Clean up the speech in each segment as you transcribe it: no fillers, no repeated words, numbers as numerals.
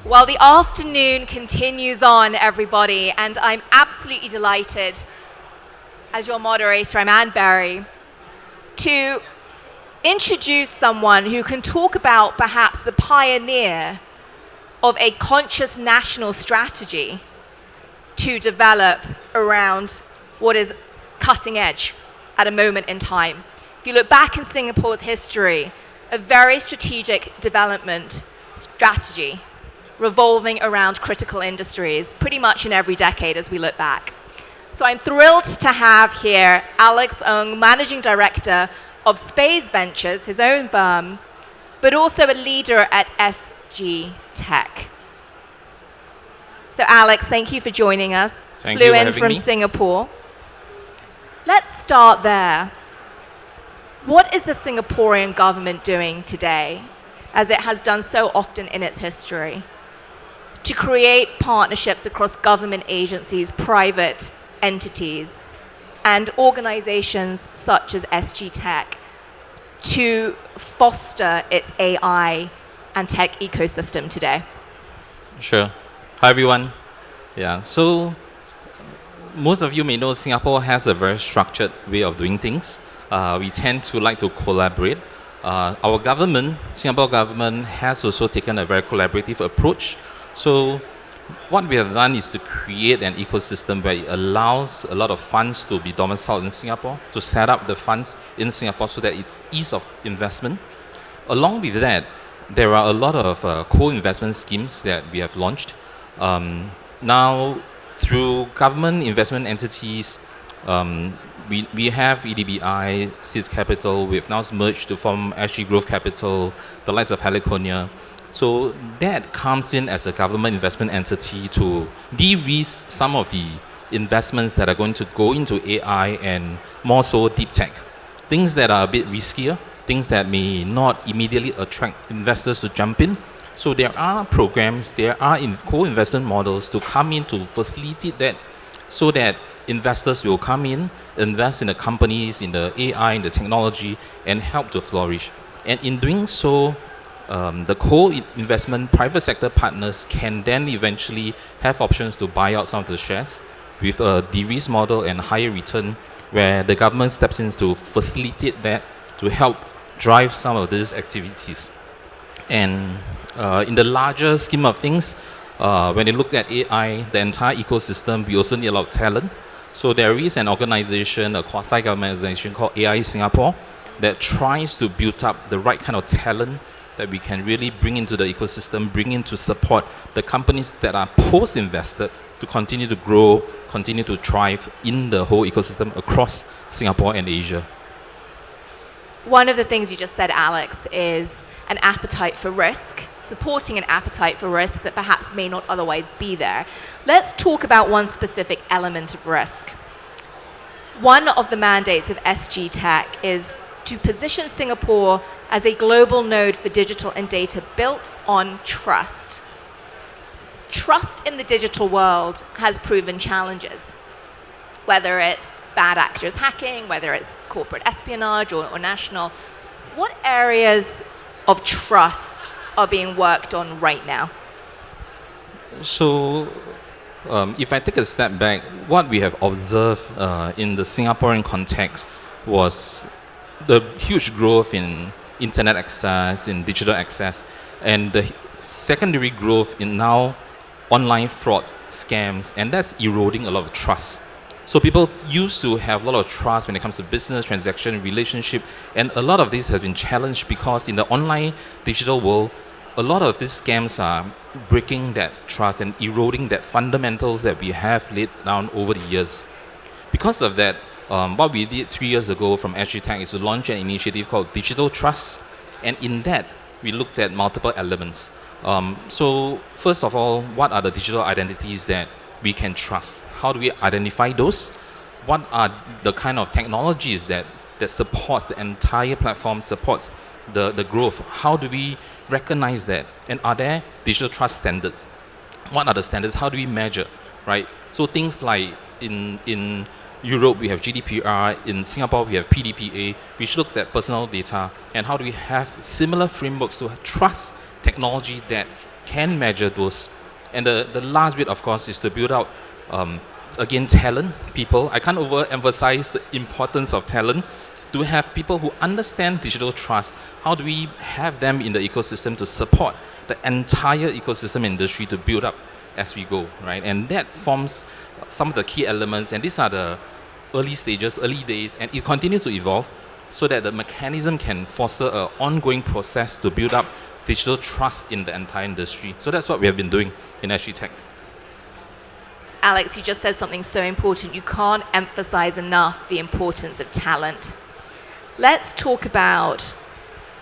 Well, the afternoon continues on, everybody, and I'm absolutely delighted, as your moderator, I'm Anne Berry, to introduce someone who can talk about perhaps the pioneer of a conscious national strategy to develop around what is cutting edge at a moment in time. If you look back in Singapore's history, a very strategic development strategy revolving around critical industries, pretty much in every decade as we look back. So I'm thrilled to have here Alex Ng, Managing Director of Spaze Ventures, his own firm, but also a leader at SGTech. So Alex, thank you for joining us. Thank you for Flew in having from me. Singapore. Let's start there. What is the Singaporean government doing today, as it has done so often in its history, to create partnerships across government agencies, private entities, and organizations such as SGTech to foster its AI and tech ecosystem today? Sure. Hi, everyone. Yeah, so most of you may know Singapore has a very structured way of doing things. We tend to like to collaborate. Our government, Singapore government, has also taken a very collaborative approach. So what we have done is to create an ecosystem where it allows a lot of funds to be domiciled in Singapore, to set up the funds in Singapore so that it's ease of investment. Along with that, there are a lot of co-investment schemes that we have launched. Now, through government investment entities, we have EDBI, Seeds Capital. We've now merged to form SG Growth Capital, the likes of Heliconia. So that comes in as a government investment entity to de-risk some of the investments that are going to go into AI and more so deep tech. Things that are a bit riskier, things that may not immediately attract investors to jump in. So there are programs, there are co-investment models to come in to facilitate that so that investors will come in, invest in the companies, in the AI, in the technology, and help to flourish. And in doing so, the co-investment private sector partners can then eventually have options to buy out some of the shares with a de-risk model and higher return, where the government steps in to facilitate that to help drive some of these activities. And in the larger scheme of things, when you look at AI, the entire ecosystem, we also need a lot of talent. So there is an organization, a quasi-government organization called AI Singapore, that tries to build up the right kind of talent that we can really bring into the ecosystem, bring in to support the companies that are post-invested to continue to grow, continue to thrive in the whole ecosystem across Singapore and Asia. One of the things you just said, Alex, is an appetite for risk, supporting an appetite for risk that perhaps may not otherwise be there. Let's talk about one specific element of risk. One of the mandates of SGTech is to position Singapore as a global node for digital and data built on trust. Trust in the digital world has proven challenges, whether it's bad actors hacking, whether it's corporate espionage or national. What areas of trust are being worked on right now? So if I take a step back, what we have observed in the Singaporean context was the huge growth in internet access, in digital access, and the secondary growth in now online fraud scams, and that's eroding a lot of trust. So people used to have a lot of trust when it comes to business, transaction, relationship, and a lot of this has been challenged because in the online digital world, a lot of these scams are breaking that trust and eroding that fundamentals that we have laid down over the years. Because of that, what we did 3 years ago from SGTech is to launch an initiative called Digital Trust, and in that, we looked at multiple elements. So first of all, what are the digital identities that we can trust? How do we identify those? What are the kind of technologies that supports the entire platform, supports the growth? How do we recognize that? And are there digital trust standards? What are the standards? How do we measure, right? So things like in Europe, we have GDPR. In Singapore, we have PDPA, which looks at personal data. And how do we have similar frameworks to trust technology that can measure those. And the last bit, of course, is to build out, again, talent, people. I can't overemphasize the importance of talent. To have people who understand digital trust, how do we have them in the ecosystem to support the entire ecosystem industry to build up as we go, right? And that forms some of the key elements, and these are the early stages, early days, and it continues to evolve so that the mechanism can foster an ongoing process to build up digital trust in the entire industry. So that's what we have been doing in SGTech. Alex, you just said something so important. You can't emphasize enough the importance of talent. Let's talk about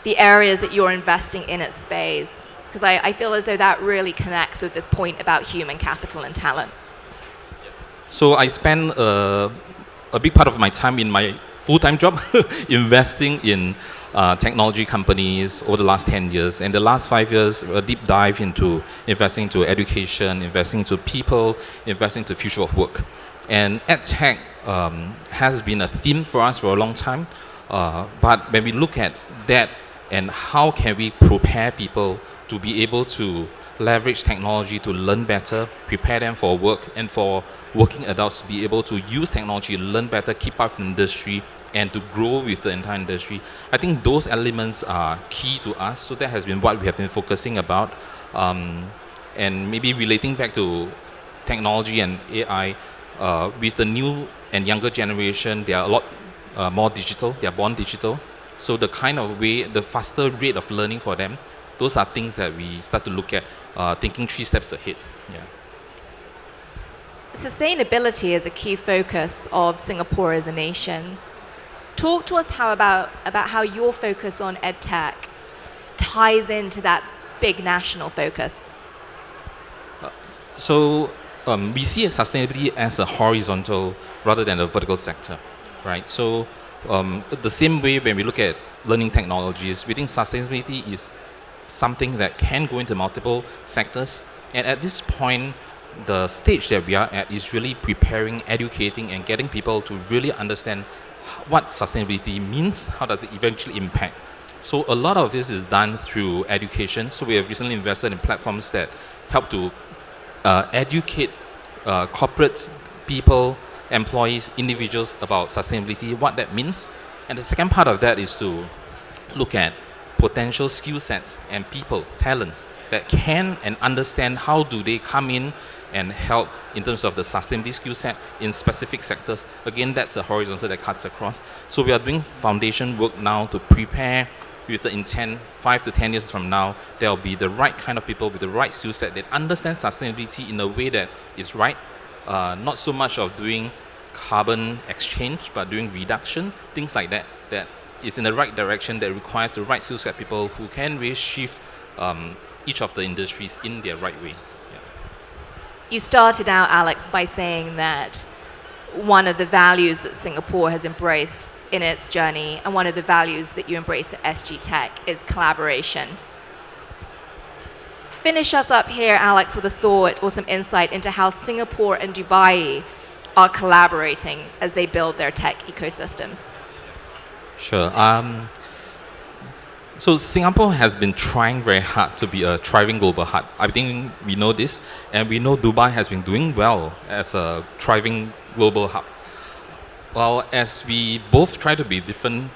the areas that you're investing in at Spaze, because I feel as though that really connects with this point about human capital and talent. So I spend a big part of my time in my full-time job investing in technology companies over the last 10 years. And the last 5 years, a deep dive into investing into education, investing into people, investing into future of work. And EdTech has been a theme for us for a long time. But when we look at that and how can we prepare people to be able to leverage technology to learn better, prepare them for work, and for working adults to be able to use technology, learn better, keep up with the industry, and to grow with the entire industry. I think those elements are key to us. So that has been what we have been focusing about. And maybe relating back to technology and AI, with the new and younger generation, they are a lot more digital. They are born digital. So the kind of way, the faster rate of learning for them, those are things that we start to look at, thinking 3 steps ahead. Yeah. Sustainability is a key focus of Singapore as a nation. Talk to us about how your focus on EdTech ties into that big national focus. So we see sustainability as a horizontal rather than a vertical sector, right? So the same way when we look at learning technologies, we think sustainability is something that can go into multiple sectors. And at this point, the stage that we are at is really preparing, educating, and getting people to really understand what sustainability means, how does it eventually impact. So a lot of this is done through education. So we have recently invested in platforms that help to educate corporates, people, employees, individuals about sustainability, what that means. And the second part of that is to look at potential skill sets and people, talent, that can and understand how do they come in and help in terms of the sustainability skill set in specific sectors. Again, that's a horizontal that cuts across. So we are doing foundation work now to prepare with the intent 5 to 10 years from now, there will be the right kind of people with the right skill set that understand sustainability in a way that is right. Not so much of doing carbon exchange, but doing reduction, things like that, that is in the right direction, that requires the right skill set people who can really shift each of the industries in their right way. Yeah. You started out, Alex, by saying that one of the values that Singapore has embraced in its journey, and one of the values that you embrace at SGTech, is collaboration. Finish us up here, Alex, with a thought or some insight into how Singapore and Dubai are collaborating as they build their tech ecosystems. Sure. So Singapore has been trying very hard to be a thriving global hub. I think we know this, and we know Dubai has been doing well as a thriving global hub. Well, as we both try to be different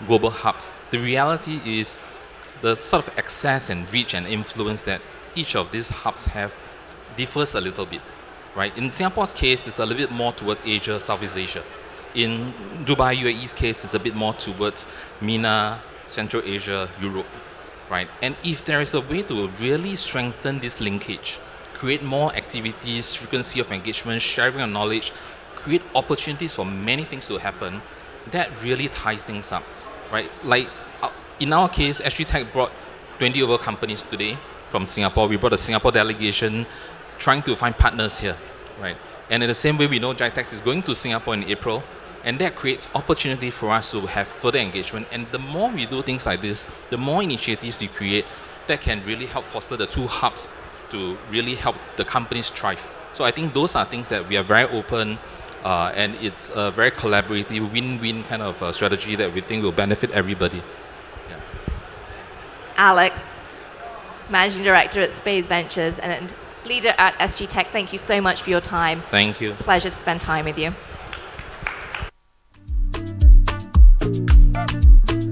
global hubs, the reality is the sort of access and reach and influence that each of these hubs have differs a little bit, right? In Singapore's case, it's a little bit more towards Asia, Southeast Asia. In Dubai, UAE's case, it's a bit more towards MENA, Central Asia, Europe, right? And if there is a way to really strengthen this linkage, create more activities, frequency of engagement, sharing of knowledge, create opportunities for many things to happen, that really ties things up, right? Like in our case, SGTech brought 20 over companies today from Singapore. We brought a Singapore delegation trying to find partners here, right? And in the same way, we know GITEX is going to Singapore in April, and that creates opportunity for us to have further engagement. And the more we do things like this, the more initiatives we create, that can really help foster the two hubs to really help the companies thrive. So I think those are things that we are very open, and it's a very collaborative, win-win kind of strategy that we think will benefit everybody. Yeah. Alex, Managing Director at Spaze Ventures and leader at SGTech. Thank you so much for your time. Thank you. Pleasure to spend time with you.